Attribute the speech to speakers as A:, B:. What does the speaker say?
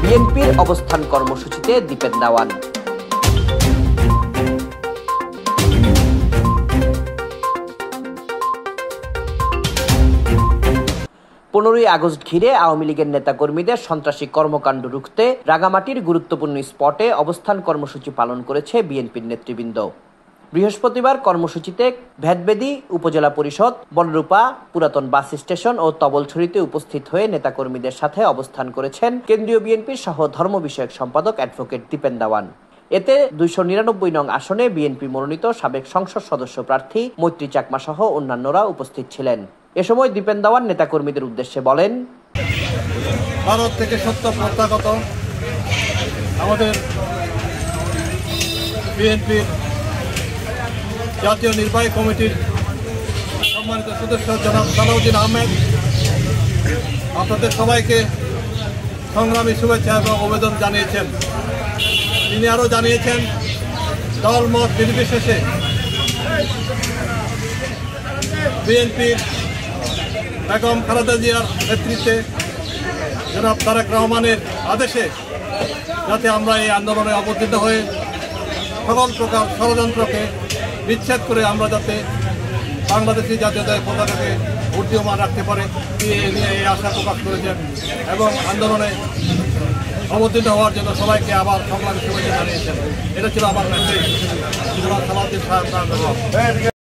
A: বিএনপির অবস্থান কর্মসূচিতে দীপেন দেওয়ান। 15ই আগস্ট ঘিরে আওয়ামী লীগের নেতাকর্মীদের সন্ত্রাসী কর্মকাণ্ড রুখতে রাঙামাটির গুরুত্বপূর্ণ স্পটে অবস্থান কর্মসূচি পালন করেছে বিএনপির নেতৃবৃন্দ। বৃহস্পতিবার কর্মসূচিতে ভেদবেদী উপজেলা পরিষদ, বনরূপা, পুরাতন বাস স্টেশন ও তবলছড়িতে উপস্থিত হয়ে নেতাকর্মীদের সাথে অবস্থান করেছেন কেন্দ্রীয় বিএনপির সহ ধর্ম বিষয়ক সম্পাদক অ্যাডভোকেট দীপেন দেওয়ান। এতে 299 নং আসনে বিএনপি মনোনীত সাবেক সংসদ সদস্য প্রার্থী মৈত্রী চাকমা সহ অন্যান্যরা উপস্থিত ছিলেন। এ সময় দীপেন দেওয়ান নেতাকর্মীদের উদ্দেশ্যে বলেন,
B: ভারত থেকে সত্য প্রত্যাগত আমাদের বিএনপির জাতীয় নির্বাহী কমিটির সম্মানিত সদস্য জনাব সালাউদ্দিন আহমেদ আপনাদের সবাইকে সংগ্রামী শুভেচ্ছা এবং অভিনন্দন জানিয়েছেন। তিনি আরও জানিয়েছেন দল মত নির্বিশেষে বিএনপির বেগম খালেদা জিয়ার নেতৃত্বে জনাব তারেক রহমানের আদেশে যাতে আমরা এই আন্দোলনে অবতীর্ণ হয়ে সকল প্রকার ষড়যন্ত্রকে বিচ্ছেদ করে আমরা যাতে বাংলাদেশি জাতীয়তার পতাকাকে উড্ডীয়মান রাখতে পারে এই নিয়ে এই আশা প্রকাশ করেছেন এবং আন্দোলনে অবতীর্ণ হওয়ার জন্য সবাইকে আবার সংগ্রামী শুভেচ্ছা জানিয়েছেন। এটা ছিল আমার মেসেজ। সালাউদ্দিন সাহেব।